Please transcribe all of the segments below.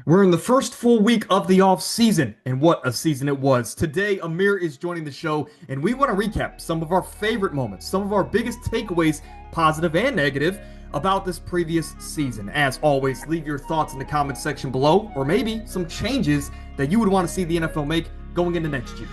We're in the first full week of the off season, and what a season it was. Today, Amir is joining the show, and we want to recap some of our favorite moments, some of our biggest takeaways, positive and negative, about this previous season. As always, leave your thoughts in the comments section below, or maybe some changes that you would want to see the NFL make going into next year.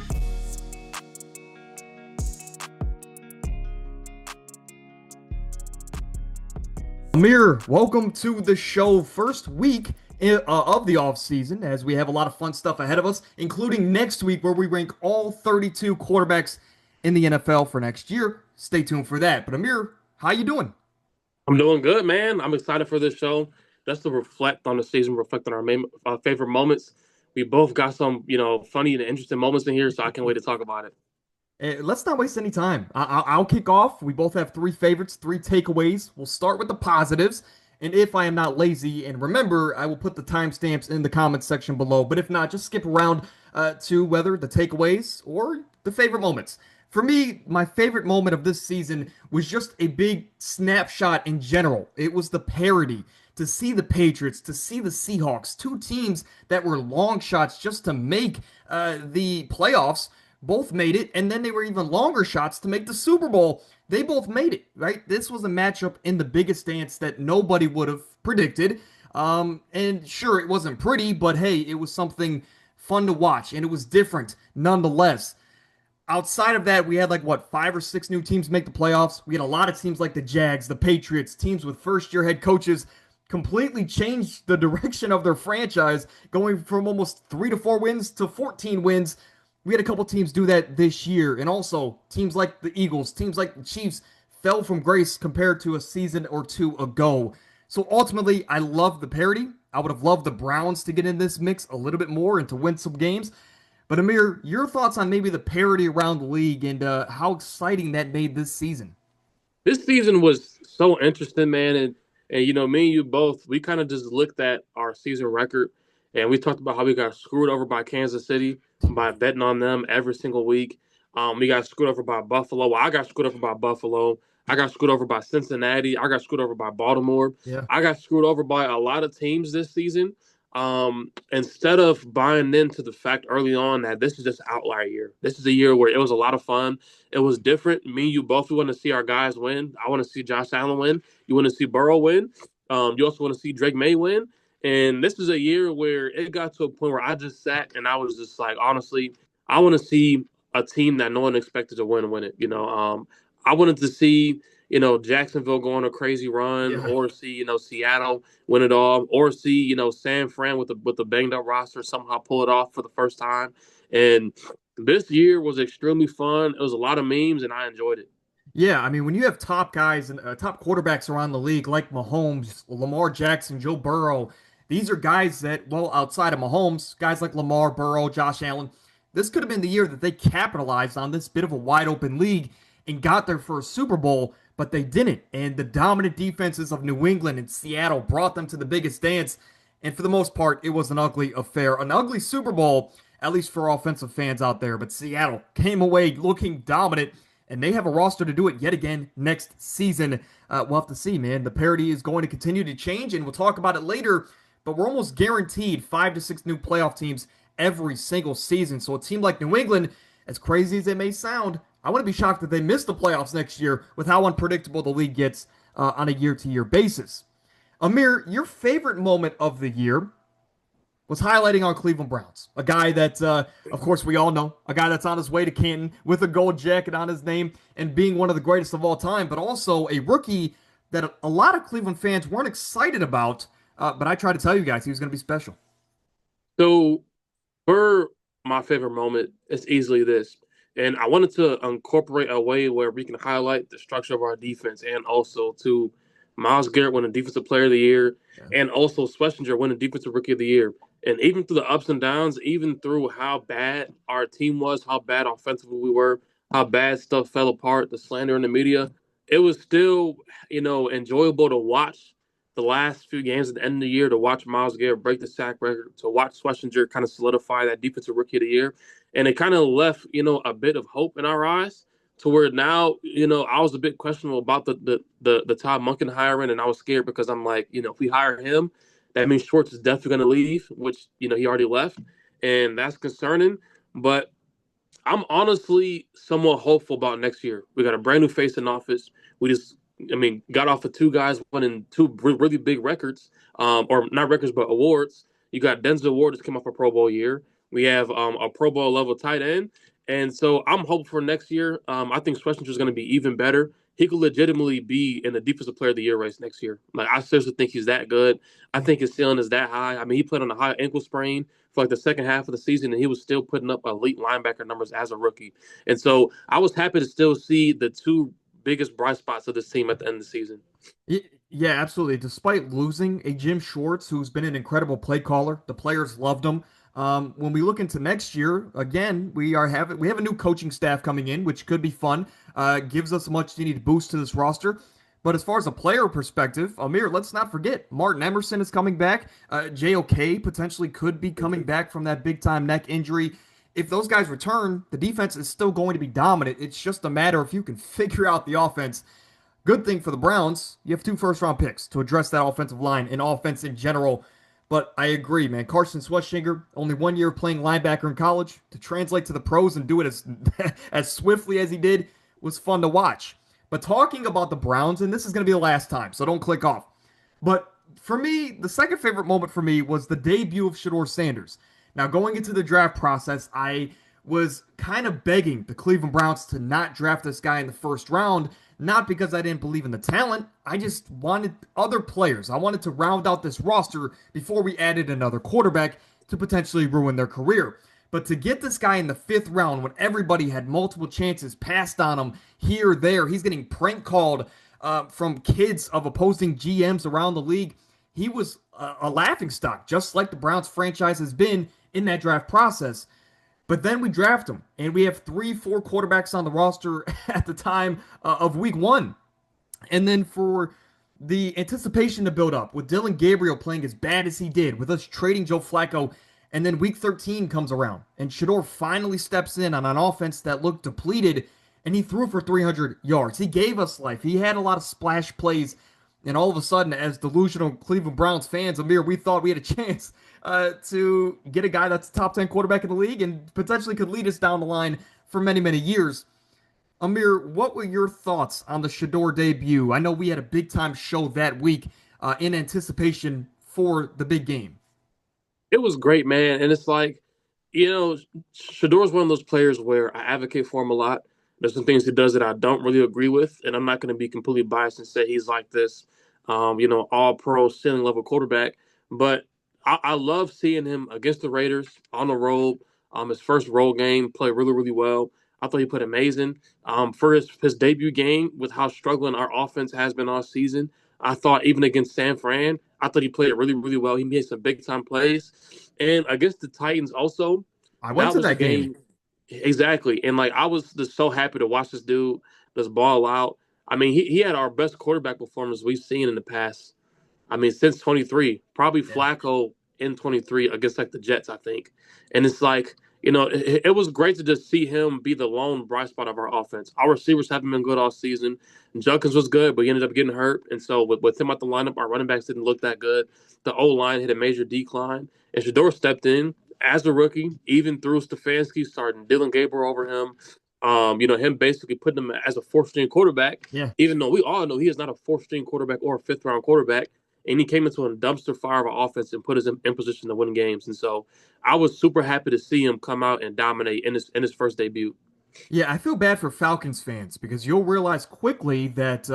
Amir, welcome to the show. First week of the off season, as we have a lot of fun stuff ahead of us, including next week where we rank all 32 quarterbacks in the NFL for next year. Stay tuned for that. But Amir, how you doing? I'm doing good, man. I'm excited for this show. Just to reflect on the season, reflect on our favorite moments. We both got some, funny and interesting moments in here, so I can't wait to talk about it. Let's not waste any time. I'll kick off. We both have three favorites, three takeaways. We'll start with the positives. And if I am not lazy, and remember, I will put the timestamps in the comments section below. But if not, just skip around to whether the takeaways or the favorite moments. For me, my favorite moment of this season was just a big snapshot in general. It was the parody. To see the Patriots, to see the Seahawks, two teams that were long shots just to make the playoffs, both made it, and then they were even longer shots to make the Super Bowl. They both made it, right? This was a matchup in the biggest dance that nobody would have predicted. And sure, it wasn't pretty, but hey, it was something fun to watch, and it was different nonetheless. Outside of that, we had like what, five or six new teams make the playoffs. We had a lot of teams like the Jags, the Patriots, teams with first-year head coaches completely changed the direction of their franchise, going from almost 3 to 4 wins to 14 wins. We had a couple teams do that this year, and also teams like the Eagles, teams like the Chiefs fell from grace compared to a season or two ago. So ultimately, I love the parity. I would have loved the Browns to get in this mix a little bit more and to win some games. But Amir, your thoughts on maybe the parity around the league and how exciting that made this season? This season was so interesting, man, and me and you both, we kind of just looked at our season record, and we talked about how we got screwed over by Kansas City by betting on them every single week. We got screwed over by Buffalo. Well, I got screwed over by Buffalo. I got screwed over by Cincinnati. I got screwed over by Baltimore. Yeah. I got screwed over by a lot of teams this season. Instead of buying into the fact early on that this is just an outlier year, this is a year where it was a lot of fun. It was different. Me and you both, we want to see our guys win. I want to see Josh Allen win. You want to see Burrow win. You also want to see Drake May win. And this is a year where it got to a point where I just sat and I was just like, honestly, I want to see a team that no one expected to win it. I wanted to see, Jacksonville go on a crazy run, Yeah. or see, Seattle win it all, or see, San Fran with the banged up roster somehow pull it off for the first time. And this year was extremely fun. It was a lot of memes, and I enjoyed it. Yeah, I mean, when you have top guys and top quarterbacks around the league like Mahomes, Lamar Jackson, Joe Burrow, these are guys that, well, outside of Mahomes, guys like Lamar, Burrow, Josh Allen, this could have been the year that they capitalized on this bit of a wide open league and got their first Super Bowl, but they didn't. And the dominant defenses of New England and Seattle brought them to the biggest dance. And for the most part, it was an ugly affair, an ugly Super Bowl, at least for offensive fans out there. But Seattle came away looking dominant, and they have a roster to do it yet again next season. We'll have to see, man. The parity is going to continue to change, and we'll talk about it later. But we're almost guaranteed 5 to 6 new playoff teams every single season. So a team like New England, as crazy as it may sound, I wouldn't be shocked if they miss the playoffs next year with how unpredictable the league gets on a year-to-year basis. Amir, your favorite moment of the year was highlighting on Cleveland Browns, a guy that, of course, we all know, a guy that's on his way to Canton with a gold jacket on his name and being one of the greatest of all time, but also a rookie that a lot of Cleveland fans weren't excited about. But I tried to tell you guys he was going to be special. So for my favorite moment, it's easily this. And I wanted to incorporate a way where we can highlight the structure of our defense, and also to Miles Garrett winning Defensive Player of the Year, Yeah. and also Schlesinger winning Defensive Rookie of the Year. And even through the ups and downs, even through how bad our team was, how bad offensively we were, how bad stuff fell apart, the slander in the media, it was still, enjoyable to watch the last few games at the end of the year, to watch Miles Garrett break the sack record, to watch Schlesinger kind of solidify that Defensive Rookie of the Year. And it kind of left, a bit of hope in our eyes, to where now, I was a bit questionable about the Todd Monken hiring, and I was scared because I'm like, if we hire him, That means Schwartz is definitely going to leave, which he already left, and that's concerning. But I'm honestly somewhat hopeful about next year. We got a brand new face in office. We just, got off of two guys winning two really big records, or not records, but awards. You got Denzel Ward that's come off a Pro Bowl year. We have a Pro Bowl level tight end. And so I'm hopeful for next year. I think Schwarzenegger is going to be even better. He could legitimately be in the defensive player of the year race next year. Like, I seriously think he's that good. I think his ceiling is that high. He played on a high ankle sprain for like the second half of the season, and he was still putting up elite linebacker numbers as a rookie. And so I was happy to still see the two biggest bright spots of this team at the end of the season. Yeah, absolutely. Despite losing a Jim Schwartz, who's been an incredible play caller, the players loved him. When we look into next year, again, we have a new coaching staff coming in, which could be fun. Gives us a much needed boost to this roster. But as far as a player perspective, Amir, let's not forget Martin Emerson is coming back. JOK potentially could be coming back from that big time neck injury. If those guys return, the defense is still going to be dominant. It's just a matter if you can figure out the offense. Good thing for the Browns, you have 2 first-round picks to address that offensive line and offense in general. But I agree, man. Carson Schwarzenegger, only 1 year playing linebacker in college, to translate to the pros and do it as as swiftly as he did was fun to watch. But talking about the Browns, and this is going to be the last time, so don't click off. But for me, the second favorite moment for me was the debut of Shedeur Sanders. Now, going into the draft process, I was kind of begging the Cleveland Browns to not draft this guy in the first round, not because I didn't believe in the talent. I just wanted other players. I wanted to round out this roster before we added another quarterback to potentially ruin their career. But to get this guy in the 5th round when everybody had multiple chances passed on him here, there, he's getting prank called from kids of opposing GMs around the league. He was a laughingstock, just like the Browns franchise has been in that draft process. But then we draft him, and we have 3, 4 quarterbacks on the roster at the time of week 1. And then for the anticipation to build up, with Dylan Gabriel playing as bad as he did, with us trading Joe Flacco, and then week 13 comes around, and Shedeur finally steps in on an offense that looked depleted, and he threw for 300 yards. He gave us life. He had a lot of splash plays, and all of a sudden, as delusional Cleveland Browns fans, Amir, we thought we had a chance to get a guy that's a top 10 quarterback in the league and potentially could lead us down the line for many, many years. Amir, what were your thoughts on the Shedeur debut? I know we had a big time show that week in anticipation for the big game. It was great, man. And it's like, Shadeur's one of those players where I advocate for him a lot. There's some things he does that I don't really agree with, and I'm not going to be completely biased and say he's like this, all pro ceiling level quarterback. But I love seeing him against the Raiders on the road. His first road game played really, really well. I thought he played amazing. For his debut game, with how struggling our offense has been all season, I thought even against San Fran, I thought he played really, really well. He made some big time plays. And against the Titans also, I went to that game. Exactly. And I was just so happy to watch this dude just ball out. He had our best quarterback performance we've seen in the past. Since 23, probably Flacco in 23 against the Jets, I think. And it's it was great to just see him be the lone bright spot of our offense. Our receivers haven't been good all season. Junkins was good, but he ended up getting hurt. And so with him out the lineup, our running backs didn't look that good. The O-line hit a major decline. And Shedeur stepped in as a rookie, even through Stefanski starting Dylan Gabriel over him. Him basically putting him as a 4th-string quarterback, even though we all know he is not a 4th-string quarterback or a 5th-round quarterback. And he came into a dumpster fire of an offense and put us in position to win games. And so I was super happy to see him come out and dominate in his first debut. Yeah, I feel bad for Falcons fans because you'll realize quickly that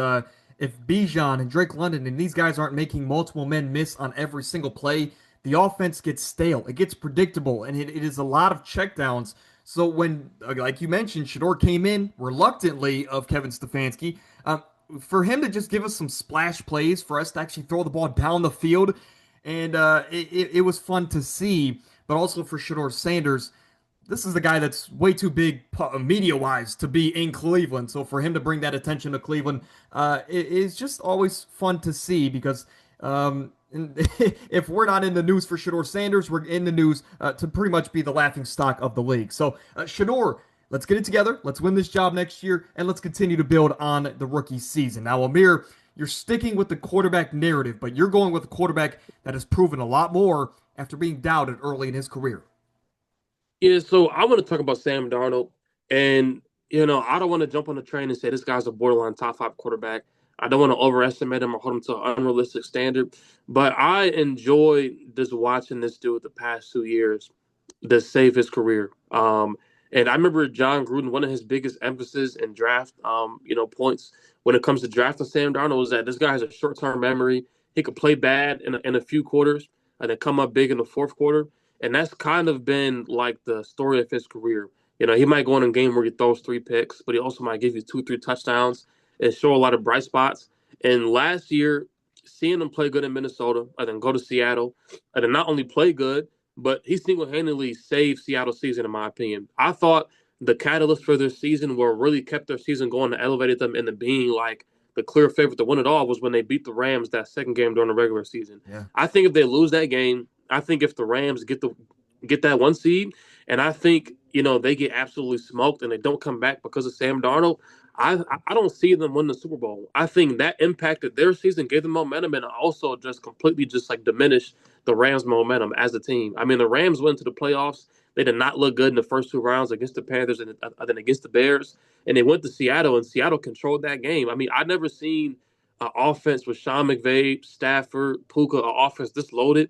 if Bijan and Drake London and these guys aren't making multiple men miss on every single play, the offense gets stale. It gets predictable, and it is a lot of checkdowns. So when, like you mentioned, Shedeur came in reluctantly of Kevin Stefanski, for him to just give us some splash plays, for us to actually throw the ball down the field, and it was fun to see. But also for Shedeur Sanders, this is the guy that's way too big media-wise to be in Cleveland. So for him to bring that attention to Cleveland it is just always fun to see because if we're not in the news for Shedeur Sanders, we're in the news to pretty much be the laughing stock of the league. So Shedeur, let's get it together. Let's win this job next year, and let's continue to build on the rookie season. Now, Amir, you're sticking with the quarterback narrative, but you're going with a quarterback that has proven a lot more after being doubted early in his career. Yeah, so I want to talk about Sam Darnold, and I don't want to jump on the train and say this guy's a borderline top five quarterback. I don't want to overestimate him or hold him to an unrealistic standard, but I enjoy just watching this dude the past 2 years to save his career. And I remember John Gruden, one of his biggest emphasis in draft, points when it comes to drafting Sam Darnold was that this guy has a short term memory. He could play bad in a few quarters and then come up big in the fourth quarter. And that's kind of been like the story of his career. He might go in a game where he throws 3 picks, but he also might give you 2, 3 touchdowns and show a lot of bright spots. And last year, seeing him play good in Minnesota and then go to Seattle and then not only play good, but he single-handedly saved Seattle's season, in my opinion. I thought the catalyst for their season, where really kept their season going and elevated them into being like the clear favorite to win it all, was when they beat the Rams that second game during the regular season. Yeah. I think if they lose that game, I think if the Rams get that 1 seed, and I think they get absolutely smoked and they don't come back because of Sam Darnold, I don't see them win the Super Bowl. I think that impacted their season, gave them momentum, and also just completely just like diminished the Rams' momentum as a team. I mean, the Rams went to the playoffs. They did not look good in the first 2 rounds against the Panthers and then against the Bears. And they went to Seattle, and Seattle controlled that game. I mean, I've never seen an offense with Sean McVay, Stafford, Puka, an offense this loaded.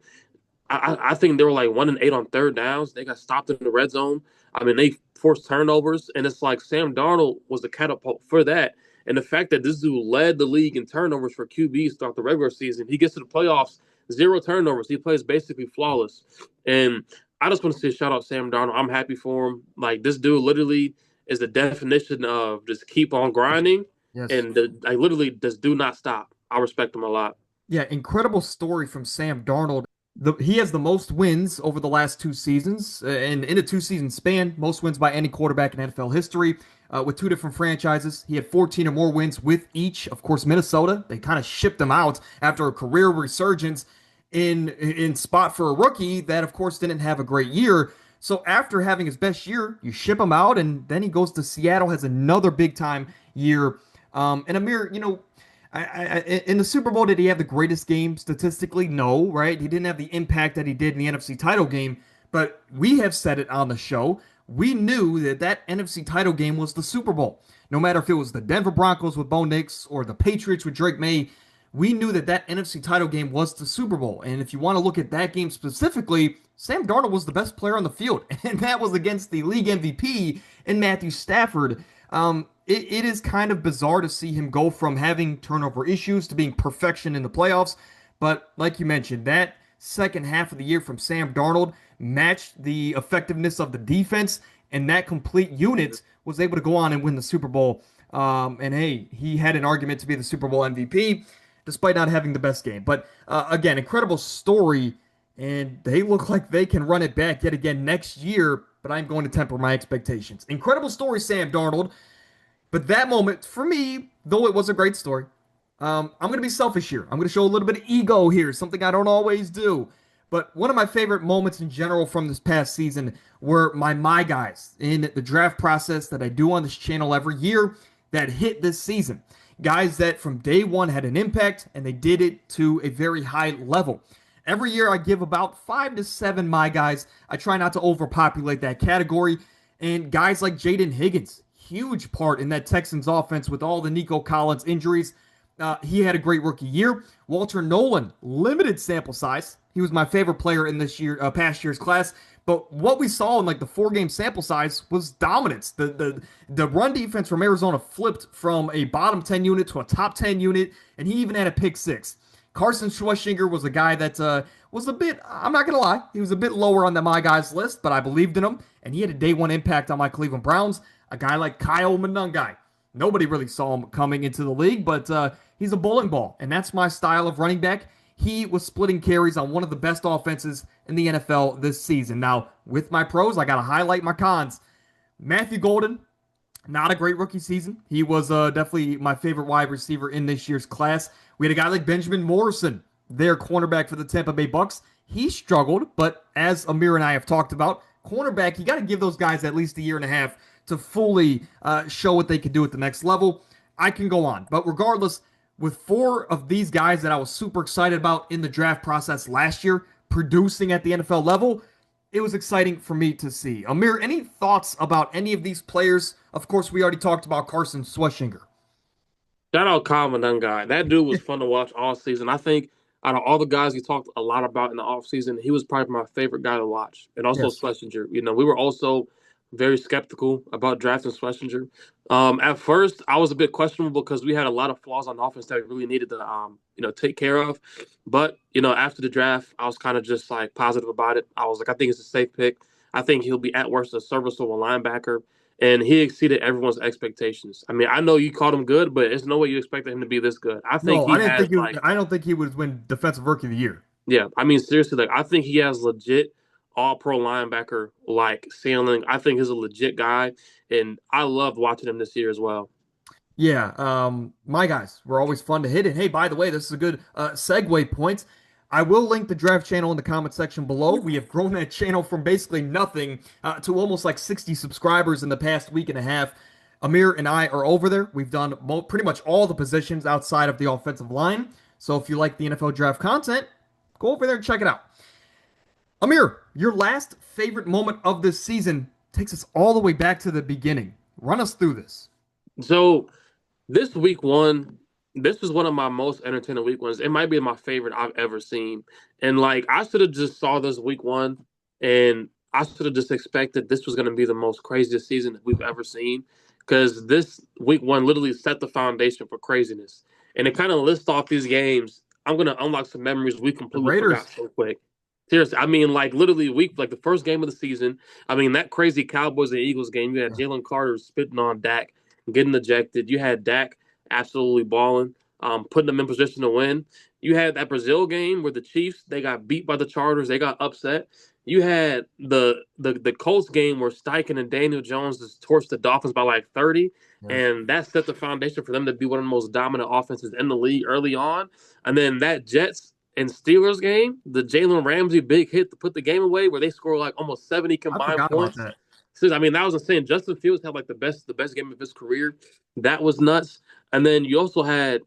I think they were like 1-8 on third downs. They got stopped in the red zone. I mean, they forced turnovers, and it's like Sam Darnold was the catapult for that. And the fact that this dude led the league in turnovers for QBs throughout the regular season, he gets to the playoffs, 0 turnovers. He plays basically flawless. And I just want to say shout out Sam Darnold. I'm happy for him. Like, this dude literally is the definition of just keep on grinding. Yes. And I literally just do not stop. I respect him a lot. Yeah, incredible story from Sam Darnold. He has the most wins over the last 2 seasons, and in a 2 season span, most wins by any quarterback in NFL history. With 2 different franchises, he had 14 or more wins with each. Of course, Minnesota, they kind of shipped him out after a career resurgence in spot for a rookie that, of course, didn't have a great year. So after having his best year, you ship him out, and then he goes to Seattle, has another big time year. And Amir, in the Super Bowl, did he have the greatest game statistically? No, right? He didn't have the impact that he did in the NFC title game, but we have said it on the show. We knew that NFC title game was the Super Bowl. No matter if it was the Denver Broncos with Bo Nix or the Patriots with Drake May, we knew that NFC title game was the Super Bowl. And if you want to look at that game specifically, Sam Darnold was the best player on the field, and that was against the league MVP in Matthew Stafford. It is kind of bizarre to see him go from having turnover issues to being perfection in the playoffs. But like you mentioned, that second half of the year from Sam Darnold matched the effectiveness of the defense, and that complete unit was able to go on and win the Super Bowl. And hey, he had an argument to be the Super Bowl MVP despite not having the best game. But again, incredible story, and they look like they can run it back yet again next year, but I'm going to temper my expectations. Incredible story, Sam Darnold. But that moment, for me, though it was a great story, I'm going to be selfish here. I'm going to show a little bit of ego here, something I don't always do. But one of my favorite moments in general from this past season were my guys in the draft process that I do on this channel every year that hit this season. Guys that from day one had an impact, and they did it to a very high level. Every year I give about 5 to 7 my guys. I try not to overpopulate that category. And guys like Jaden Higgins, huge part in that Texans offense with all the Nico Collins injuries. He had a great rookie year. Walter Nolan, limited sample size. He was my favorite player in this year, past year's class. But what we saw in like the 4-game sample size was dominance. The run defense from Arizona flipped from a bottom 10 unit to a top 10 unit, and he even had a pick 6. Carson Schwarzenegger was a guy that was a bit, I'm not going to lie, he was a bit lower on the my guys list, but I believed in him, and he had a day one impact on my Cleveland Browns. A guy like Kyle Monangai. Nobody really saw him coming into the league, but he's a bowling ball, and that's my style of running back. He was splitting carries on one of the best offenses in the NFL this season. Now, with my pros, I got to highlight my cons. Matthew Golden, not a great rookie season. He was definitely my favorite wide receiver in this year's class. We had a guy like Benjamin Morrison, their cornerback for the Tampa Bay Bucks. He struggled, but as Amir and I have talked about, cornerback, you got to give those guys at least a year and a half to fully show what they can do at the next level. I can go on. But regardless, with four of these guys that I was super excited about in the draft process last year producing at the NFL level, it was exciting for me to see. Amir, any thoughts about any of these players? Of course, we already talked about Carson Schwarzenegger. Shout out Kyle guy. That dude was fun to watch all season. I think out of all the guys you talked a lot about in the offseason, he was probably my favorite guy to watch. And also Yes. Schlesinger. We were also very skeptical about drafting Schlesinger. At first, I was a bit questionable because we had a lot of flaws on offense that we really needed to, take care of. But, after the draft, I was kind of just like positive about it. I was like, I think it's a safe pick. I think he'll be at worst a serviceable linebacker, and he exceeded everyone's expectations. I mean, I know you called him good, but there's no way you expected him to be this good. I think No, he has like, I don't think he would win Defensive Rookie of the Year. yeah, I mean seriously, like I think he has legit all pro linebacker like ceiling. I think he's a legit guy, and I loved watching him this year as well. Yeah, my guys were always fun to hit. And hey, by the way, this is a good segue point. I will link the draft channel in the comment section below. We have grown that channel from basically nothing to almost like 60 subscribers in the past week and a half. Amir and I are over there. We've done pretty much all the positions outside of the offensive line. So if you like the NFL draft content, go over there and check it out. Amir, your last favorite moment of this season takes us all the way back to the beginning. Run us through this. So this week one, this was one of my most entertaining week ones. It might be my favorite I've ever seen. And like I should have just saw this week one, and I should have just expected this was going to be the most craziest season that we've ever seen, because this week one literally set the foundation for craziness. And it kind of lists off these games. I'm going to unlock some memories we The completely Raiders. forgot so quick. Seriously, I mean, like literally week, like the first game of the season. I mean, that crazy Cowboys and Eagles game. You had Jalen Carter spitting on Dak, getting ejected. You had Dak absolutely balling, putting them in position to win. You had that Brazil game where the Chiefs, they got beat by the Chargers, they got upset. You had the Colts game where Steichen and Daniel Jones just torched the Dolphins by like 30, Yes. and that set the foundation for them to be one of the most dominant offenses in the league early on. And then that Jets and Steelers game, the Jalen Ramsey big hit to put the game away, where they score like almost 70 I combined forgot about points. that. I mean, that was insane. Justin Fields had like the best game of his career. That was nuts. And then you also had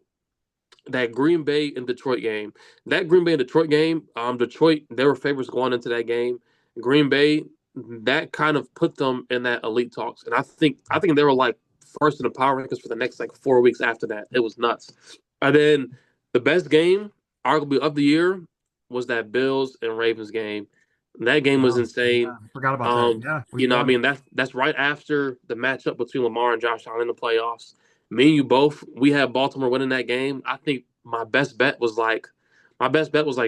that Green Bay and Detroit game. That Green Bay and Detroit game, Detroit, they were favorites going into that game. Green Bay, that kind of put them in that elite talks. And I think they were like first in the power rankings for the next like 4 weeks after that. It was nuts. And then the best game, arguably of the year, was that Bills and Ravens game. That game was Wow. Yeah, insane. I forgot about that. Yeah, week I one. mean that's right after the matchup between Lamar and Josh Allen in the playoffs. Me and you both, we had Baltimore winning that game. I think my best bet was like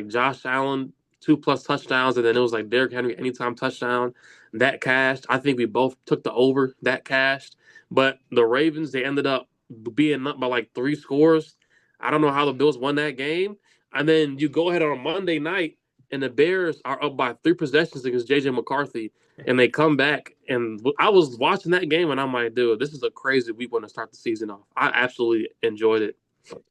Josh Allen 2+ touchdowns, and then it was like Derrick Henry anytime touchdown. That cashed. I think we both took the over that cashed. But the Ravens, they ended up being up by like 3 scores. I don't know how the Bills won that game. And then you go ahead on a Monday night, and the Bears are up by 3 possessions against JJ McCarthy, and they come back. And I was watching that game, and I'm like, dude, this is a crazy week one to start the season off. I absolutely enjoyed it.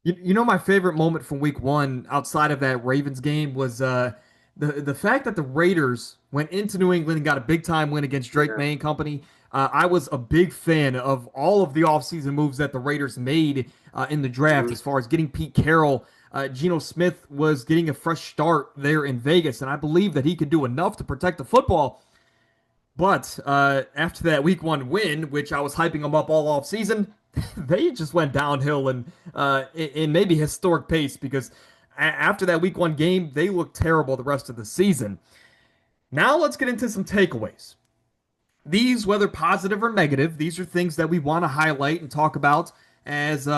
You know my favorite moment from week one outside of that Ravens game was the fact that the Raiders went into New England and got a big time win against Drake Yeah. May and company. I was a big fan of all of the offseason moves that the Raiders made in the draft Mhm. as far as getting Pete Carroll. Geno Smith was getting a fresh start there in Vegas, and I believe that he could do enough to protect the football. But after that week one win, which I was hyping them up all off season, they just went downhill and in maybe historic pace because after that week one game, they looked terrible the rest of the season. Now let's get into some takeaways. These, whether positive or negative, these are things that we want to highlight and talk about as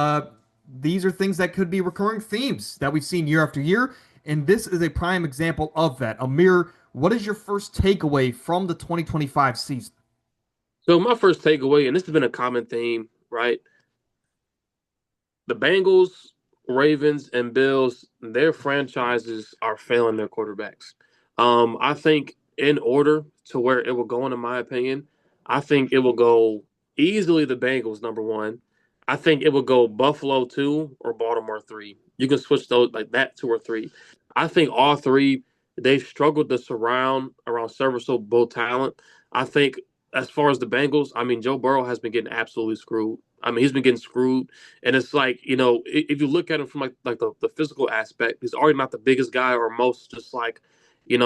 these are things that could be recurring themes that we've seen year after year. And this is a prime example of that. Amir, what is your first takeaway from the 2025 season? So my first takeaway, and this has been a common theme, right? The Bengals, Ravens, and Bills, their franchises are failing their quarterbacks. I think in order to where it will go, in my opinion, I think it will go easily the Bengals number one. I think it will go Buffalo two or Baltimore three. You can switch those like that, two or three. I think all three, they've struggled to surround around serviceable talent. I think as far as the Bengals, I mean Joe Burrow has been getting absolutely screwed. I mean, he's been getting screwed, and it's like if you look at him from like the physical aspect, he's already not the biggest guy or most just like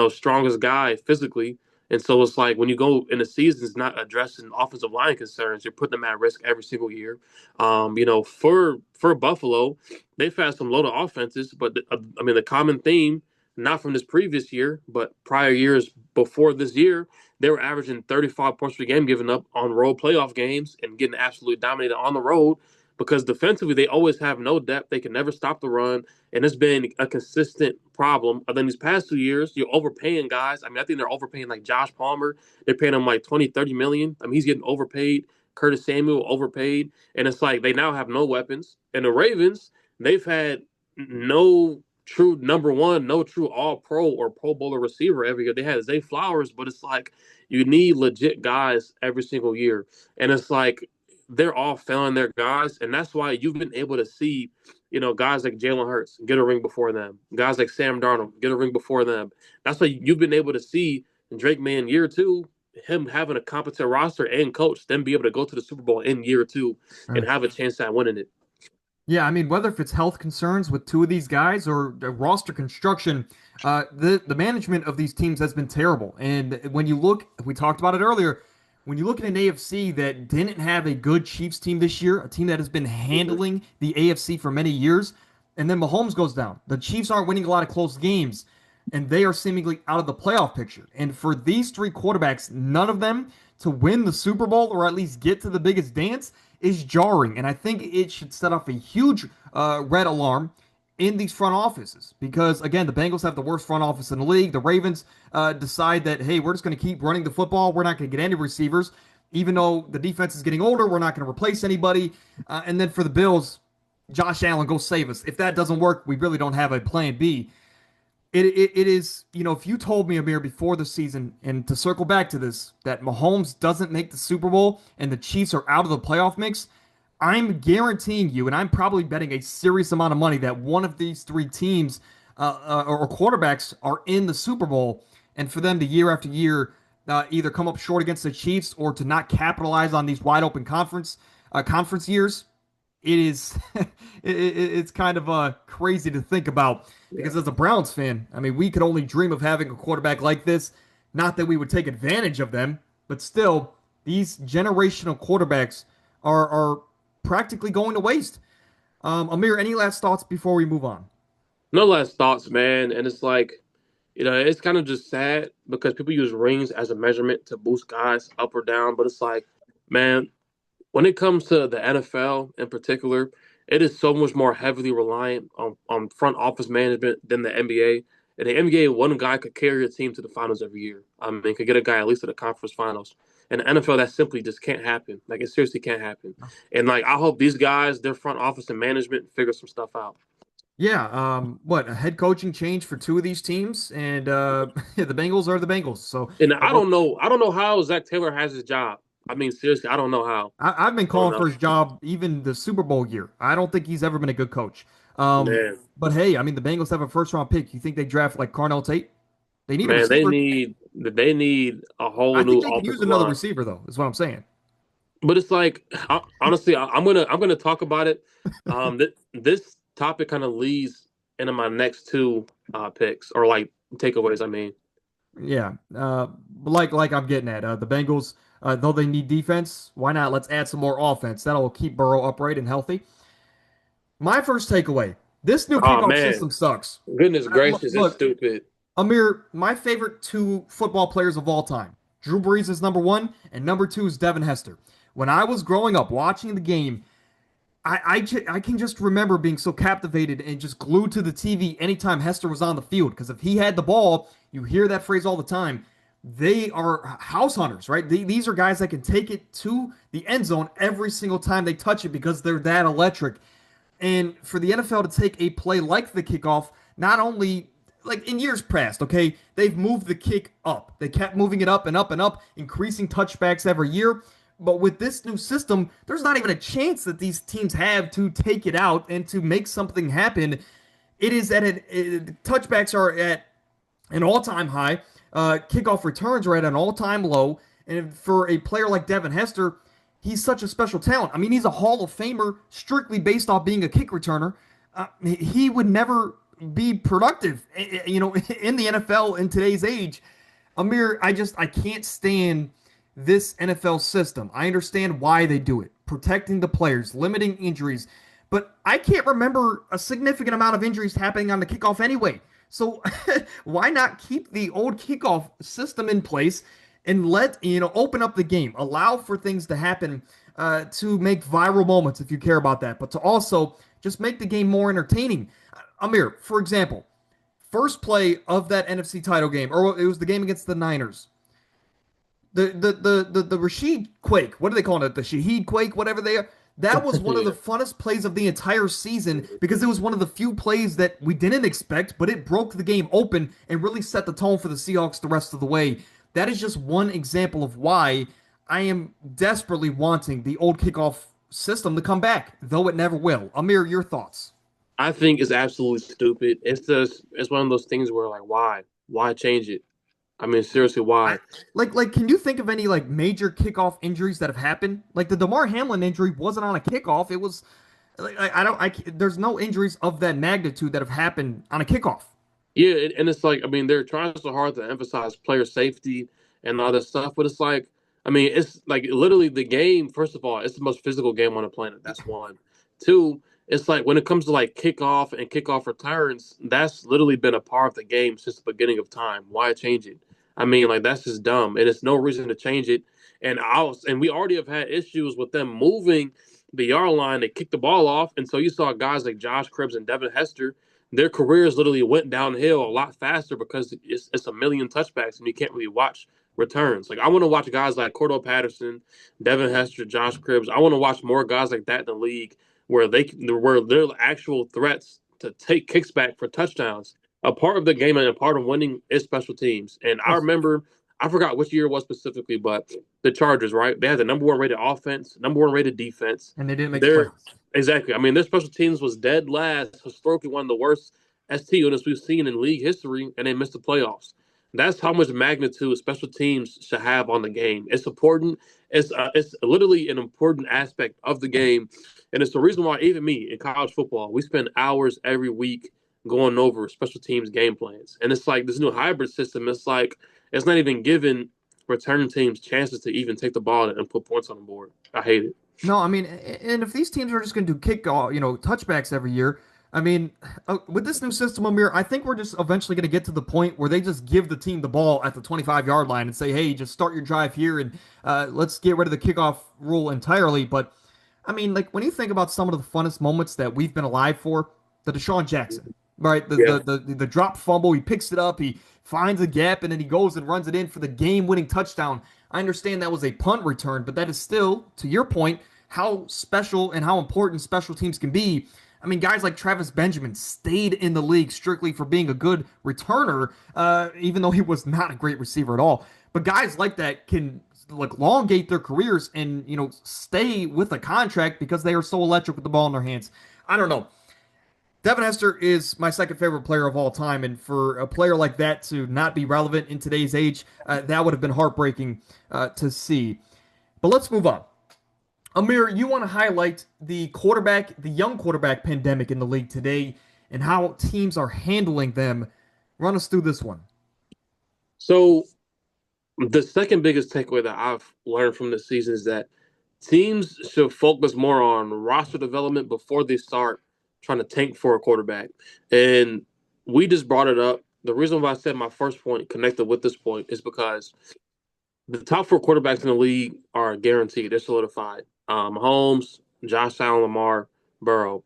strongest guy physically, and so it's like when you go in the seasons not addressing offensive line concerns, you're putting them at risk every single year. For Buffalo, they've had some loaded offenses, but I mean the common theme, not from this previous year, but prior years before this year, they were averaging 35 points per game, giving up on road playoff games and getting absolutely dominated on the road because defensively they always have no depth. They can never stop the run, and it's been a consistent problem. And then these past 2 years, you're overpaying guys. I mean, I think they're overpaying like Josh Palmer. They're paying him like 20, 30 million. I mean, he's getting overpaid. Curtis Samuel overpaid, and it's like they now have no weapons. And the Ravens, they've had no true number one, no true all pro or pro bowler receiver every year. They had Zay Flowers, but it's like you need legit guys every single year. And it's like they're all failing their guys. And that's why you've been able to see, guys like Jalen Hurts get a ring before them. Guys like Sam Darnold get a ring before them. That's why you've been able to see Drake May in year two, him having a competent roster and coach, then be able to go to the Super Bowl in year two and have a chance at winning it. Yeah, I mean, whether if it's health concerns with two of these guys or the roster construction, the management of these teams has been terrible. And when you look, we talked about it earlier, when you look at an AFC that didn't have a good Chiefs team this year, a team that has been handling the AFC for many years, and then Mahomes goes down. The Chiefs aren't winning a lot of close games, and they are seemingly out of the playoff picture. And for these three quarterbacks, none of them to win the Super Bowl or at least get to the biggest dance is jarring. And I think it should set off a huge red alarm in these front offices because, again, the Bengals have the worst front office in the league. The Ravens decide that, hey, we're just going to keep running the football. We're not going to get any receivers. Even though the defense is getting older, we're not going to replace anybody. And then for the Bills, Josh Allen, go save us. If that doesn't work, we really don't have a plan B. It is, if you told me, Amir, before the season, and to circle back to this, that Mahomes doesn't make the Super Bowl and the Chiefs are out of the playoff mix, I'm guaranteeing you, and I'm probably betting a serious amount of money that one of these three teams or quarterbacks are in the Super Bowl, and for them to year after year either come up short against the Chiefs or to not capitalize on these wide open conference years, it is it's kind of crazy to think about because as a Browns fan, I mean, we could only dream of having a quarterback like this. Not that we would take advantage of them, but still, these generational quarterbacks are practically going to waste. Amir, any last thoughts before we move on? No last thoughts, man. And it's like, it's kind of just sad because people use rings as a measurement to boost guys up or down. But it's like, man, when it comes to the NFL in particular, it is so much more heavily reliant on front office management than the NBA. In the NBA, one guy could carry a team to the finals every year. I mean, could get a guy at least to the conference finals. In the NFL, that simply just can't happen. Like, it seriously can't happen. And, like, I hope these guys, their front office and management, figure some stuff out. Yeah, what a head coaching change for two of these teams, and the Bengals are the Bengals. So, And I don't know how Zach Taylor has his job. I mean, seriously, I don't know how. I've been calling for his job even the Super Bowl year. I don't think he's ever been a good coach. Man, But hey, I mean, the Bengals have a first round pick. You think they draft like Carnell Tate? They need a man, receiver. they need a whole I new think they could use offensive another line. receiver though. Is what I'm saying. But it's like, honestly, I'm gonna talk about it. This topic kind of leads into my next two picks or like takeaways. I mean, Yeah, like I'm getting at the Bengals. Though they need defense, why not? Let's add some more offense. That'll keep Burrow upright and healthy. My first takeaway: this new oh kickoff man, system sucks. goodness Look, gracious, it's look, stupid. Amir, my favorite two football players of all time. Drew Brees is number one, and number two is Devin Hester. When I was growing up watching the game, I can just remember being so captivated and just glued to the TV anytime Hester was on the field. Because if he had the ball, you hear that phrase all the time. They are house hunters, right? These are guys that can take it to the end zone every single time they touch it because they're that electric. And for the NFL to take a play like the kickoff, not only like in years past, okay, they've moved the kick up. They kept moving it up and up and up, increasing touchbacks every year. But with this new system, there's not even a chance that these teams have to take it out and to make something happen. It is at touchbacks are at an all-time high. Kickoff returns are at an all-time low. And for a player like Devin Hester, he's such a special talent. I mean, he's a Hall of Famer strictly based off being a kick returner. He would never be productive, in the NFL in today's age. Amir, I can't stand this NFL system. I understand why they do it, protecting the players, limiting injuries, but I can't remember a significant amount of injuries happening on the kickoff anyway. So why not keep the old kickoff system in place and open up the game, allow for things to happen to make viral moments if you care about that, but to also just make the game more entertaining. Amir, for example, first play of that NFC title game, or it was the game against the Niners. The Rashid Quake, what are they calling it? The Shaheed Quake, whatever they are. That was one of the Yeah. funnest plays of the entire season because it was one of the few plays that we didn't expect, but it broke the game open and really set the tone for the Seahawks the rest of the way. That is just one example of why I am desperately wanting the old kickoff system to come back, though it never will. Amir, your thoughts? I think it's absolutely stupid. It's one of those things where like why change it? I mean seriously I, why? can you think of any like major kickoff injuries that have happened? Like the Damar Hamlin injury wasn't on a kickoff. It was like I don't I there's no injuries of that magnitude that have happened on a kickoff. Yeah, and it's like I mean they're trying so hard to emphasize player safety and all that stuff, but it's like I mean it's like literally the game. First of all, it's the most physical game on the planet. That's one. Two, it's like when it comes to like kickoff and kickoff returns, that's literally been a part of the game since the beginning of time. Why change it? I mean, like that's just dumb, and it's no reason to change it. And we already have had issues with them moving the yard line. They kick the ball off, and so you saw guys like Josh Cribbs and Devin Hester their careers literally went downhill a lot faster because it's a million touchbacks and you can't really watch returns. Like I want to watch guys like Cordell Patterson, Devin Hester, Josh Cribbs. I want to watch more guys like that in the league where they're actual threats to take kicks back for touchdowns. A part of the game and a part of winning is special teams. And I Yes. remember I forgot which year it was specifically, but the Chargers, right? They had the number one rated offense, number one rated defense. And they didn't make the They're playoffs. exactly. I mean, their special teams was dead last, historically one of the worst ST units we've seen in league history, and they missed the playoffs. That's how much magnitude special teams should have on the game. It's important. It's literally an important aspect of the game, and it's the reason why even me in college football, we spend hours every week going over special teams game plans. And it's like this new hybrid system. It's like it's not even giving return teams chances to even take the ball and put points on the board. I hate it. No, I mean, and if these teams are just going to do touchbacks every year, I mean, with this new system, Amir, I think we're just eventually going to get to the point where they just give the team the ball at the 25-yard line and say, hey, just start your drive here and let's get rid of the kickoff rule entirely. But I mean, like when you think about some of the funnest moments that we've been alive for, the Deshaun Jackson, right? Yeah. The drop fumble, he picks it up, he finds a gap, and then he goes and runs it in for the game-winning touchdown. I understand that was a punt return, but that is still, to your point, how special and how important special teams can be. I mean, guys like Travis Benjamin stayed in the league strictly for being a good returner, even though he was not a great receiver at all. But guys like that can like elongate their careers and stay with a contract because they are so electric with the ball in their hands. I don't know. Devin Hester is my second favorite player of all time, and for a player like that to not be relevant in today's age, that would have been heartbreaking to see. But let's move on. Amir, you want to highlight the young quarterback pandemic in the league today and how teams are handling them. Run us through this one. So the second biggest takeaway that I've learned from this season is that teams should focus more on roster development before they start trying to tank for a quarterback. And we just brought it up. The reason why I said my first point connected with this point is because the top four quarterbacks in the league are guaranteed. They're solidified. Mahomes, Josh Allen, Lamar, Burrow.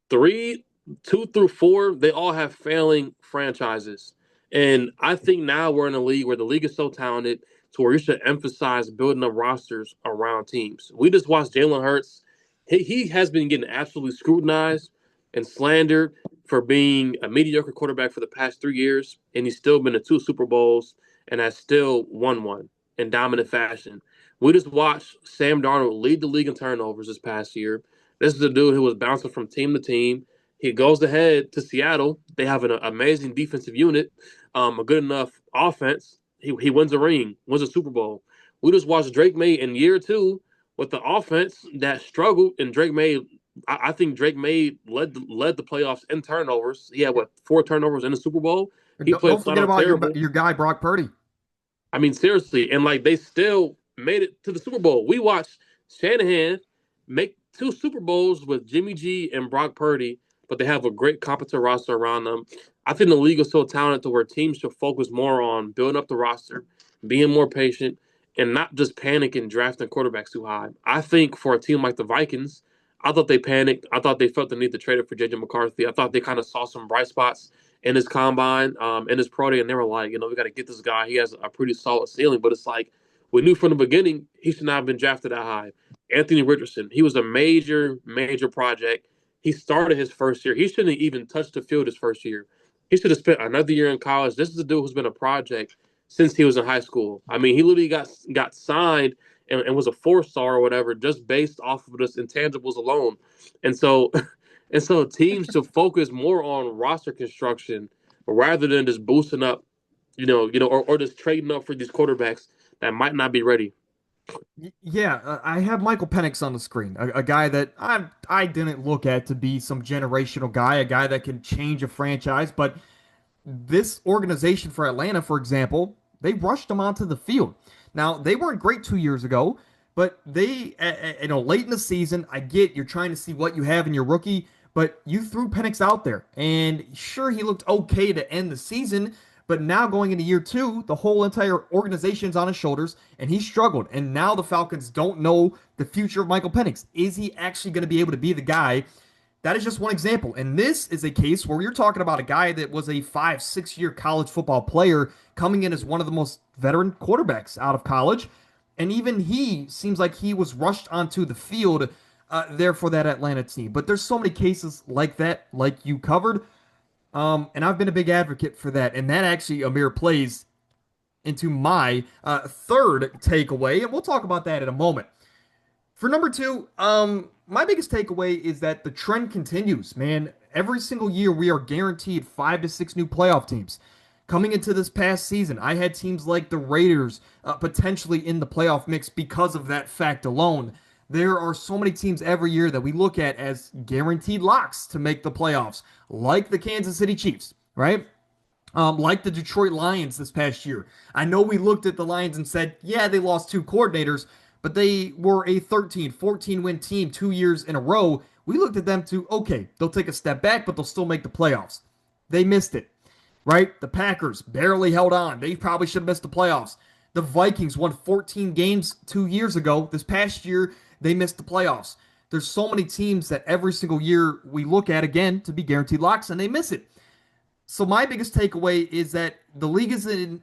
Three, two through four, they all have failing franchises. And I think now we're in a league where the league is so talented to where you should emphasize building up rosters around teams. We just watched Jalen Hurts. He has been getting absolutely scrutinized and slandered for being a mediocre quarterback for the past 3 years, and he's still been to two Super Bowls and has still won one in dominant fashion. We just watched Sam Darnold lead the league in turnovers this past year. This is a dude who was bouncing from team to team. He goes ahead to Seattle. They have an amazing defensive unit, a good enough offense. He wins a ring, wins a Super Bowl. We just watched Drake May in year two with the offense that struggled, and Drake May. I think Drake May led the playoffs in turnovers. He had what 4 turnovers in the Super Bowl. He Don't played flat forget out about terrible. your guy Brock Purdy. I mean, seriously, and like they still made it to the Super Bowl. We watched Shanahan make 2 Super Bowls with Jimmy G and Brock Purdy, but they have a great competent roster around them. I think the league is so talented to where teams should focus more on building up the roster, being more patient, and not just panic and drafting quarterbacks too high. I think for a team like the Vikings, I thought they panicked. I thought they felt the need to trade it for JJ McCarthy. I thought they kind of saw some bright spots in his combine, in his pro day, and they were like, we got to get this guy. He has a pretty solid ceiling, but it's like we knew from the beginning he should not have been drafted that high. Anthony Richardson, he was a major, major project. He started his first year. He shouldn't have even touched the field his first year. He should have spent another year in college. This is a dude who's been a project since he was in high school. I mean, he literally got signed and was a 4-star or whatever just based off of this intangibles alone. And so and so teams to focus more on roster construction rather than just boosting up, or just trading up for these quarterbacks that might not be ready. Yeah, I have Michael Penix on the screen, a guy that I didn't look at to be some generational guy, a guy that can change a franchise. But this organization for Atlanta, for example, they rushed him onto the field. Now they weren't great 2 years ago, but they, late in the season, I get you're trying to see what you have in your rookie, but you threw Penix out there, and sure he looked okay to end the season. But now going into year two, the whole entire organization's on his shoulders, and he struggled. And now the Falcons don't know the future of Michael Penix. Is he actually going to be able to be the guy? That is just one example. And this is a case where you're talking about a guy that was a 5, 6 year college football player coming in as one of the most veteran quarterbacks out of college. And even he seems like he was rushed onto the field there for that Atlanta team. But there's so many cases like that, like you covered. And I've been a big advocate for that. And that actually, Amir, plays into my third takeaway. And we'll talk about that in a moment. For number two, my biggest takeaway is that the trend continues, man. Every single year, we are guaranteed 5 to 6 new playoff teams. Coming into this past season, I had teams like the Raiders potentially in the playoff mix because of that fact alone. There are so many teams every year that we look at as guaranteed locks to make the playoffs, like the Kansas City Chiefs, right? Like the Detroit Lions this past year. I know we looked at the Lions and said, yeah, they lost 2 coordinators, but they were a 13, 14 win team 2 years in a row. We looked at them to, okay, they'll take a step back, but they'll still make the playoffs. They missed it, right? The Packers barely held on. They probably should have missed the playoffs. The Vikings won 14 games 2 years ago. This past year, they missed the playoffs. There's so many teams that every single year we look at again to be guaranteed locks and they miss it. So my biggest takeaway is that the league is in,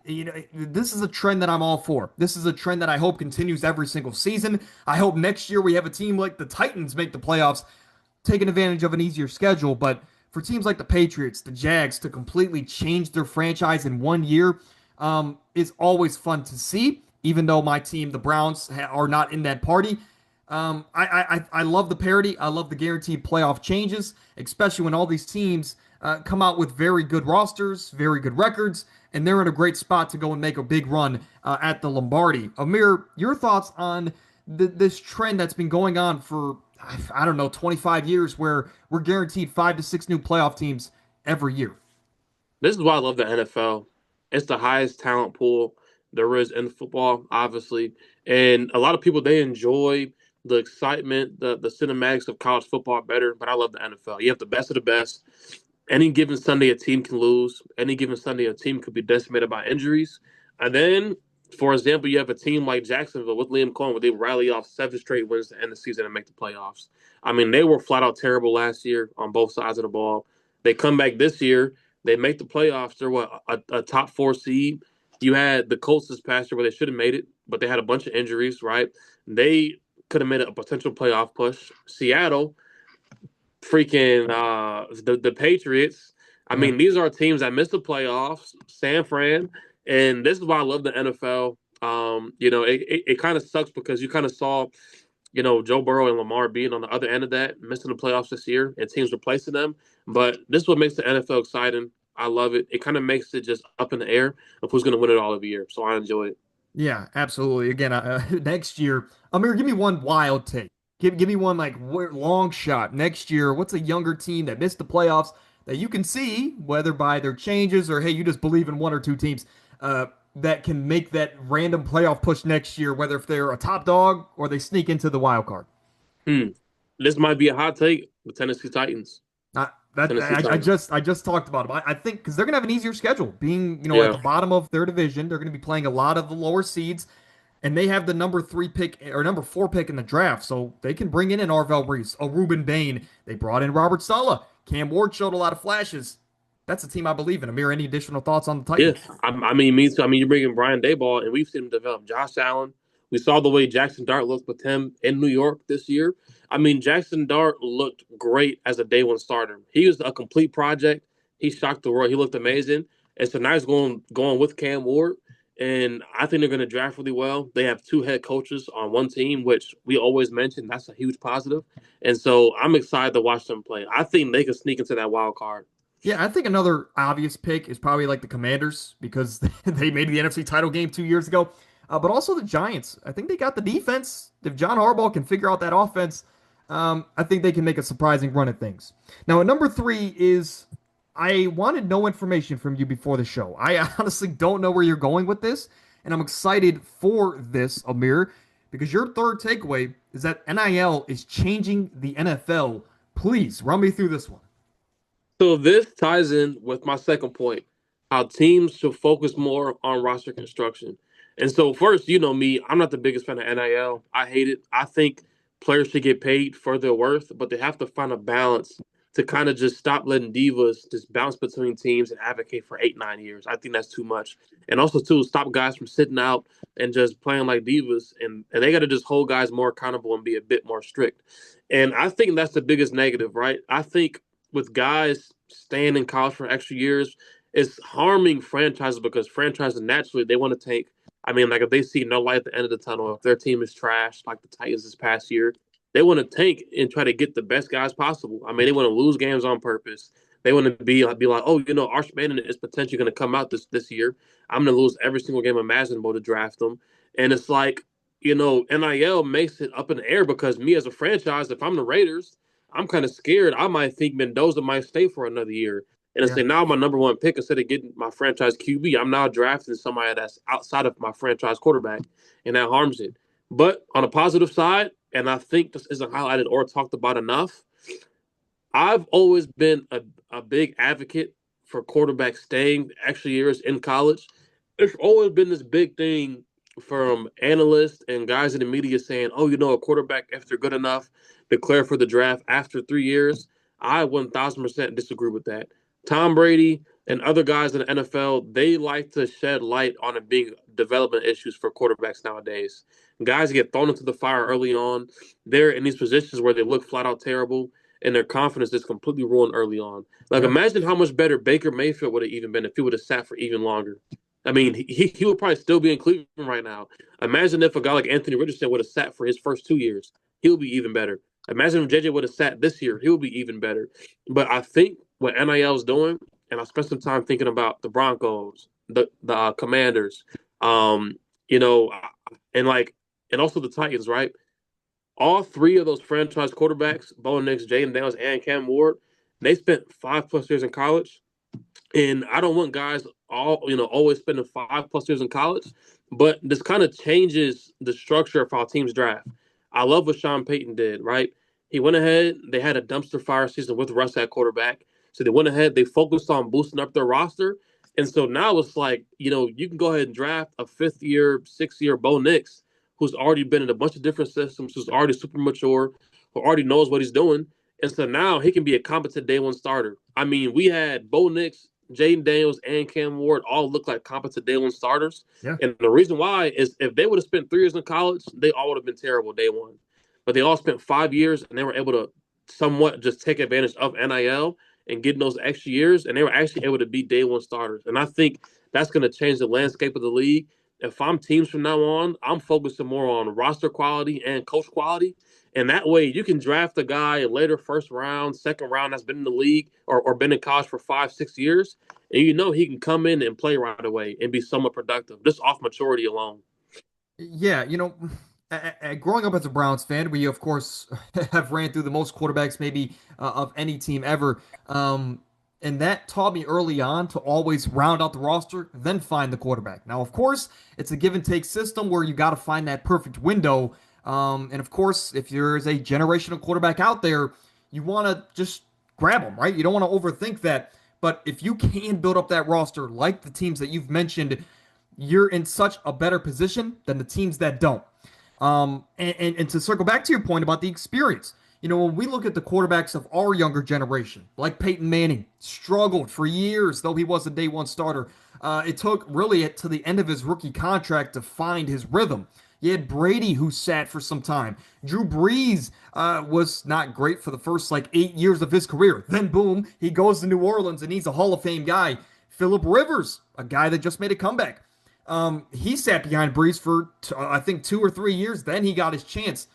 this is a trend that I'm all for. This is a trend that I hope continues every single season. I hope next year we have a team like the Titans make the playoffs, taking advantage of an easier schedule. But for teams like the Patriots, the Jags to completely change their franchise in 1 year is always fun to see. Even though my team, the Browns, are not in that party. I love the parity. I love the guaranteed playoff changes, especially when all these teams come out with very good rosters, very good records, and they're in a great spot to go and make a big run at the Lombardi. Amir, your thoughts on this trend that's been going on for, I don't know, 25 years where we're guaranteed 5 to 6 new playoff teams every year? This is why I love the NFL. It's the highest talent pool there is in football, obviously, and a lot of people they enjoy the excitement, the cinematics of college football better. But I love the NFL. You have the best of the best. Any given Sunday, a team can lose. Any given Sunday, a team could be decimated by injuries. And then, for example, you have a team like Jacksonville with Liam Cohen, where they rally off 7 straight wins to end the season and make the playoffs. I mean, they were flat out terrible last year on both sides of the ball. They come back this year. They make the playoffs. They're what a top 4 seed. You had the Colts this past year where they should have made it, but they had a bunch of injuries. Right? They could have made a potential playoff push. Seattle freaking the Patriots. I Yeah. mean, these are teams that missed the playoffs. San Fran, and this is why I love the NFL. It kind of sucks because you kind of saw, Joe Burrow and Lamar being on the other end of that, missing the playoffs this year, and teams replacing them. But this is what makes the NFL exciting. I love it. It kind of makes it just up in the air of who's going to win it all every year. So I enjoy it. Yeah, absolutely. Again, next year, Amir, give me one wild take. Give me one like long shot. Next year, what's a younger team that missed the playoffs that you can see, whether by their changes or hey, you just believe in one or two teams that can make that random playoff push next year, whether if they're a top dog or they sneak into the wild card. Hmm. This might be a hot take, the Tennessee Titans. Tennessee Titans. I just talked about them. I think because they're gonna have an easier schedule, being at Yeah. the bottom of their division, they're gonna be playing a lot of the lower seeds, and they have the number three pick or number four pick in the draft, so they can bring in an Arvell Reese, a Ruben Bain. They brought in Robert Sala. Cam Ward showed a lot of flashes. That's a team I believe in. Amir, any additional thoughts on the Yeah, Titans? I mean, me too. I mean, you're bringing Brian Dayball, and we've seen him develop. Josh Allen. We saw the way Jackson Dart looked with him in New York this year. I mean, Jackson Dart looked great as a day one starter. He was a complete project. He shocked the world. He looked amazing. And so now he's going with Cam Ward, and I think they're going to draft really well. They have two head coaches on one team, which we always mention. That's a huge positive. And so I'm excited to watch them play. I think they can sneak into that wild card. Yeah, I think another obvious pick is probably like the Commanders because they made the NFC title game 2 years ago. But also the Giants. I think they got the defense. If John Harbaugh can figure out that offense, I think they can make a surprising run at things. Now, at number three is I wanted no information from you before the show. I honestly don't know where you're going with this, and I'm excited for this, Amir, because your third takeaway is that NIL is changing the NFL. Please run me through this one. So this ties in with my second point, how teams should focus more on roster construction. And so first, you know me, I'm not the biggest fan of NIL. I hate it. I think players should get paid for their worth, but they have to find a balance to kind of just stop letting divas just bounce between teams and advocate for 8, 9 years. I think that's too much. And also too, stop guys from sitting out and just playing like divas, and they got to just hold guys more accountable and be a bit more strict. And I think that's the biggest negative, right? I think with guys staying in college for extra years, it's harming franchises because franchises naturally they want to take. I mean, like if they see no light at the end of the tunnel, if their team is trash, like the Titans this past year, they want to tank and try to get the best guys possible. I mean, they want to lose games on purpose. They want to be like, oh, Arch Manning is potentially going to come out this year. I'm going to lose every single game imaginable to draft them, and it's like NIL makes it up in the air because me as a franchise, if I'm the Raiders, I'm kind of scared. I might think Mendoza might stay for another year. And it's Yeah. like now my number one pick, instead of getting my franchise QB, I'm now drafting somebody that's outside of my franchise quarterback, and that harms it. But on a positive side, and I think this isn't highlighted or talked about enough, I've always been a big advocate for quarterbacks staying extra years in college. There's always been this big thing from analysts and guys in the media saying, oh, a quarterback, if they're good enough, declare for the draft after 3 years. I 1000% disagree with that. Tom Brady and other guys in the NFL, they like to shed light on the big development issues for quarterbacks nowadays. Guys get thrown into the fire early on. They're in these positions where they look flat out terrible and their confidence is completely ruined early on. Like, Yeah. imagine how much better Baker Mayfield would have even been if he would have sat for even longer. I mean, he would probably still be in Cleveland right now. Imagine if a guy like Anthony Richardson would have sat for his first 2 years. He'll be even better. Imagine if JJ would have sat this year. He'll be even better. But I think what NIL is doing, and I spent some time thinking about the Broncos, the Commanders, um, you know, and and also the Titans, right? All three of those franchise quarterbacks, Bo Nix, Jaden Daniels, and Cam Ward, they spent 5+ years in college. And I don't want guys always spending 5+ years in college, but this kind of changes the structure of how teams draft. I love what Sean Payton did, right? He went ahead, they had a dumpster fire season with Russ at quarterback. So they went ahead, they focused on boosting up their roster. And so now it's like, you can go ahead and draft a 5th year, 6th year Bo Nix, who's already been in a bunch of different systems, who's already super mature, who already knows what he's doing. And so now he can be a competent day one starter. I mean, we had Bo Nix, Jaden Daniels, and Cam Ward all look like competent day one starters. Yeah. And the reason why is if they would have spent 3 years in college, they all would have been terrible day one. But they all spent 5 years and they were able to somewhat just take advantage of NIL and getting those extra years. And they were actually able to be day one starters. And I think that's going to change the landscape of the league. If I'm teams from now on, I'm focusing more on roster quality and coach quality. And that way you can draft a guy later, first round, second round, that's been in the league or been in college for 5, 6 years. And he can come in and play right away and be somewhat productive, just off maturity alone. Yeah, growing up as a Browns fan, we of course have ran through the most quarterbacks maybe of any team ever. Um, and that taught me early on to always round out the roster, then find the quarterback. Now, of course, it's a give and take system where you got to find that perfect window. And of course, if there's a generational quarterback out there, you want to just grab them, right? You don't want to overthink that. But if you can build up that roster like the teams that you've mentioned, you're in such a better position than the teams that don't. And to circle back to your point about the experience, when we look at the quarterbacks of our younger generation, like Peyton Manning, struggled for years, though he was a day one starter. It took really to the end of his rookie contract to find his rhythm. You had Brady, who sat for some time. Drew Brees was not great for the first like 8 years of his career. Then, boom, he goes to New Orleans and he's a Hall of Fame guy. Philip Rivers, a guy that just made a comeback. He sat behind Brees for I think 2 or 3 years. Then he got his chance.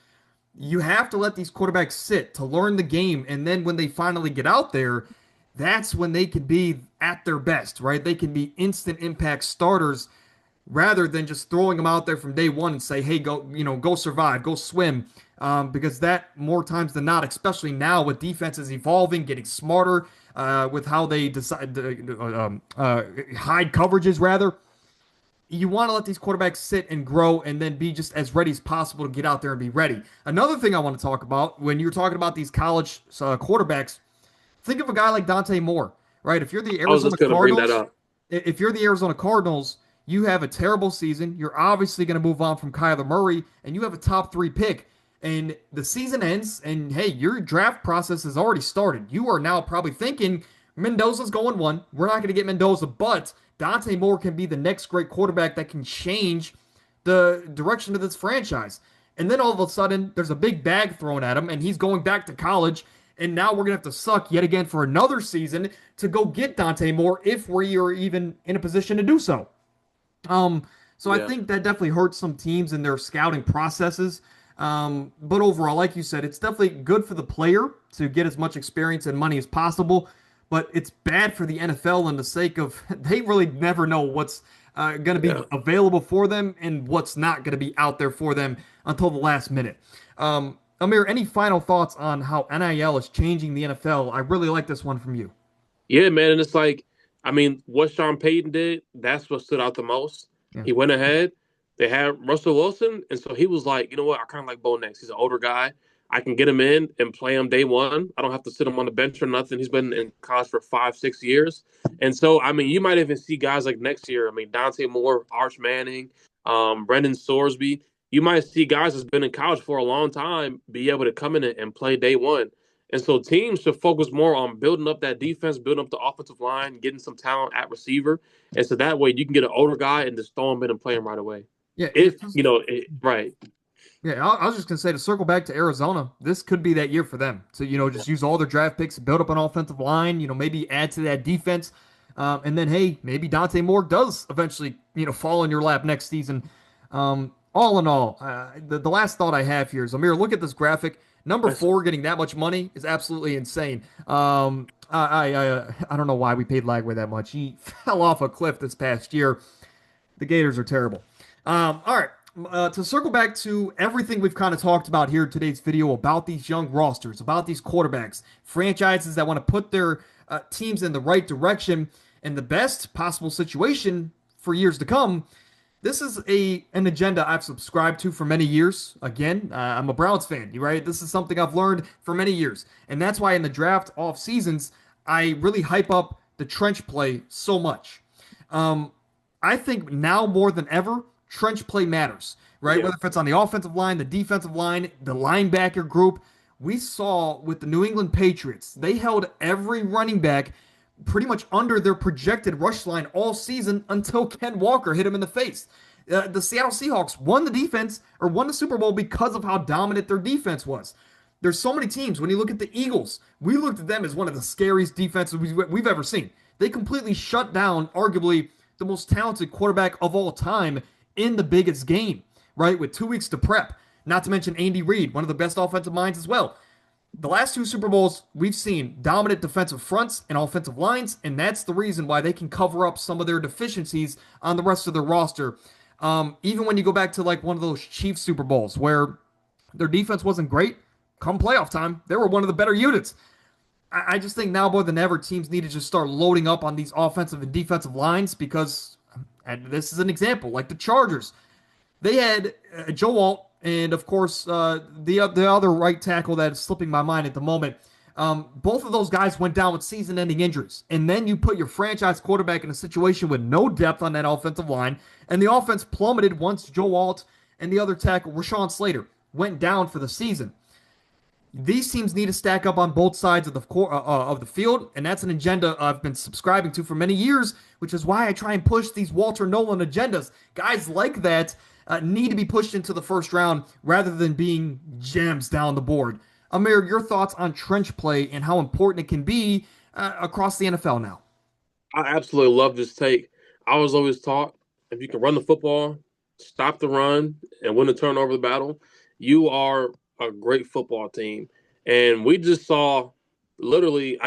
You have to let these quarterbacks sit to learn the game, and then when they finally get out there, that's when they can be at their best, right? They can be instant impact starters rather than just throwing them out there from day one and say, "Hey, go, go survive, go swim." Because that more times than not, especially now with defenses evolving, getting smarter with how they decide to hide coverages, rather you want to let these quarterbacks sit and grow and then be just as ready as possible to get out there and be ready. Another thing I want to talk about when you're talking about these college quarterbacks, think of a guy like Dante Moore, right? If you're the I was Arizona just going to bring that Cardinals, up. if you're the Arizona Cardinals, you have a terrible season. You're obviously going to move on from Kyler Murray, and you have a top three pick. And the season ends, and hey, your draft process has already started. You are now probably thinking Mendoza's going one. We're not going to get Mendoza, but Dante Moore can be the next great quarterback that can change the direction of this franchise. And then all of a sudden, there's a big bag thrown at him, and he's going back to college. And now we're going to have to suck yet again for another season to go get Dante Moore if we are even in a position to do so. Um, so I Yeah. think that definitely hurts some teams in their scouting processes. But overall, like you said, it's definitely good for the player to get as much experience and money as possible. But it's bad for the NFL in the sake of they really never know what's going to be Yeah. available for them and what's not going to be out there for them until the last minute. Amir, any final thoughts on how NIL is changing the NFL? I really like this one from you. Yeah, man. And it's like, I mean, what Sean Payton did, that's what stood out the most. Yeah. He went ahead. They had Russell Wilson. And so he was like, you know what? I kind of like Bo Nix. He's an older guy. I can get him in and play him day one. I don't have to sit him on the bench or nothing. He's been in college for 5, 6 years. And so, I mean, you might even see guys like next year. I mean, Dante Moore, Arch Manning, Brendan Sorsby. You might see guys that's been in college for a long time be able to come in and play day one. And so teams should focus more on building up that defense, building up the offensive line, getting some talent at receiver. And so that way you can get an older guy and just throw him in and play him right away. Yeah, If, right. Yeah, I was just gonna say to circle back to Arizona, this could be that year for them. So just use all their draft picks, build up an offensive line. Maybe add to that defense, and then hey, maybe Dante Moore does eventually fall in your lap next season. All in all, the last thought I have here is Amir, look at this graphic. Number four getting that much money is absolutely insane. I don't know why we paid Lagway that much. He fell off a cliff this past year. The Gators are terrible. All right. To circle back to everything we've kind of talked about here in today's video about these young rosters, about these quarterbacks, franchises that want to put their teams in the right direction and the best possible situation for years to come. This is an agenda I've subscribed to for many years. Again, I'm a Browns fan, right? This is something I've learned for many years, and that's why in the draft off seasons I really hype up the trench play so much. I think now more than ever, trench play matters, right? Yeah. Whether if it's on the offensive line, the defensive line, the linebacker group. We saw with the New England Patriots, they held every running back pretty much under their projected rush line all season until Ken Walker hit him in the face. The Seattle Seahawks won the defense or won the Super Bowl because of how dominant their defense was. There's so many teams. When you look at the Eagles, we looked at them as one of the scariest defenses we've ever seen. They completely shut down arguably the most talented quarterback of all time in the biggest game, right? With 2 weeks to prep. Not to mention Andy Reid, one of the best offensive minds as well. The last two Super Bowls, we've seen dominant defensive fronts and offensive lines, and that's the reason why they can cover up some of their deficiencies on the rest of their roster. Even when you go back to like one of those Chiefs Super Bowls where their defense wasn't great, come playoff time, they were one of the better units. I just think now more than ever, teams need to just start loading up on these offensive and defensive lines because, and this is an example, like the Chargers, they had Joe Alt and of course the other right tackle that is slipping my mind at the moment. Both of those guys went down with season-ending injuries, and then you put your franchise quarterback in a situation with no depth on that offensive line, and the offense plummeted once Joe Alt and the other tackle, Rashawn Slater, went down for the season. These teams need to stack up on both sides of the field, and that's an agenda I've been subscribing to for many years, which is why I try and push these Walter Nolan agendas. Guys like that need to be pushed into the first round rather than being gems down the board. Amir, your thoughts on trench play and how important it can be across the NFL now? I absolutely love this take. I was always taught if you can run the football, stop the run, and win the turnover battle, you are a great football team. And we just saw we literally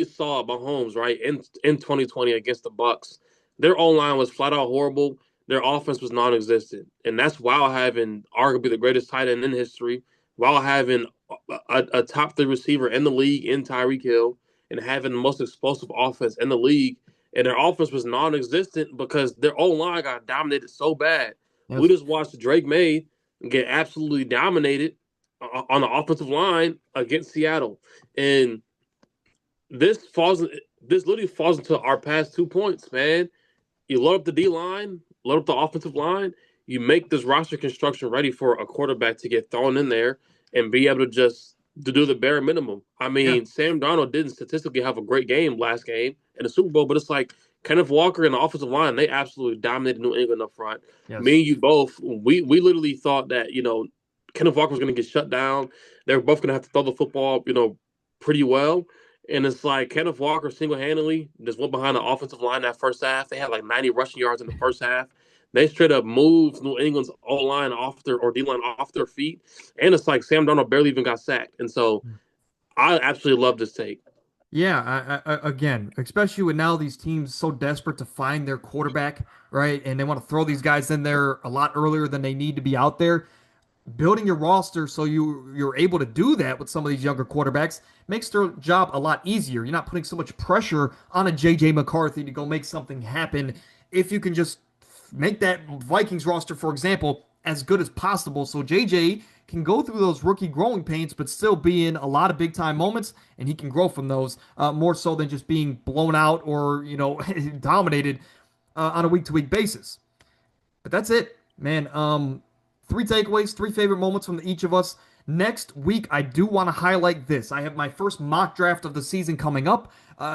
saw Mahomes, right, in 2020 against the Bucks. Their O-line was flat out horrible. Their offense was non-existent. And that's while having arguably the greatest tight end in history, while having a top three receiver in the league in Tyreek Hill, and having the most explosive offense in the league. And their offense was non-existent because their O-line got dominated so bad. We Yes. just watched Drake May get absolutely dominated on the offensive line against Seattle. And this literally falls into our past 2 points, man. You load up the D line, load up the offensive line, you make this roster construction ready for a quarterback to get thrown in there and be able to just to do the bare minimum. I Yeah. mean, Sam Darnold didn't statistically have a great game last game in the Super Bowl, but it's like Kenneth Walker and the offensive line, they absolutely dominated New England up front. Me Yes. and you both, we literally thought that, Kenneth Walker was going to get shut down. They were both going to have to throw the football, pretty well. And it's like Kenneth Walker single handedly just went behind the offensive line that first half. They had like 90 rushing yards in the first half. They straight up moved New England's O line off their or D line off their feet. And it's like Sam Darnold barely even got sacked. And so I absolutely love this take. Yeah, again, especially with now these teams so desperate to find their quarterback, right? And they want to throw these guys in there a lot earlier than they need to be out there. Building your roster so you're able to do that with some of these younger quarterbacks makes their job a lot easier. You're not putting so much pressure on a JJ McCarthy to go make something happen if you can just make that Vikings roster, for example, as good as possible so JJ can go through those rookie growing pains but still be in a lot of big time moments and he can grow from those more so than just being blown out or dominated on a week to week basis. But that's it, man. Three takeaways, three favorite moments from each of us. Next week, I do want to highlight this. I have my first mock draft of the season coming up,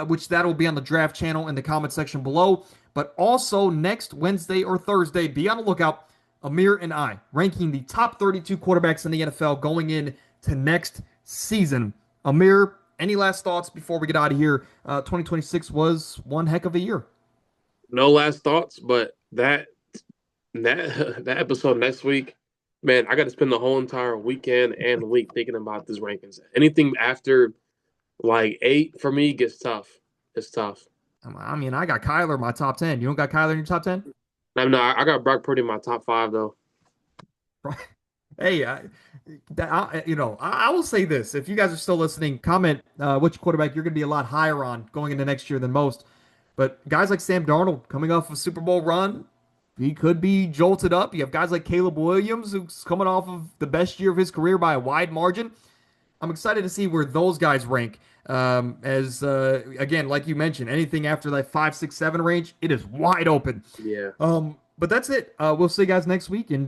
which that will be on the draft channel in the comment section below. But also next Wednesday or Thursday, be on the lookout. Amir and I ranking the top 32 quarterbacks in the NFL going in to next season. Amir, any last thoughts before we get out of here? 2026 was one heck of a year. No last thoughts, but that episode next week, man, I got to spend the whole entire weekend and week thinking about these rankings. Anything after like 8 for me gets tough. It's tough. I mean, I got Kyler in my top 10. You don't got Kyler in your top 10? I got Brock Purdy in my top 5 though. Right. Hey, I will say this. If you guys are still listening, comment which quarterback you're going to be a lot higher on going into next year than most. But guys like Sam Darnold coming off a Super Bowl run, he could be jolted up. You have guys like Caleb Williams, who's coming off of the best year of his career by a wide margin. I'm excited to see where those guys rank. Again, like you mentioned, anything after that 5, 6, 7 range, it is wide open. Yeah. But that's it. We'll see you guys next week, and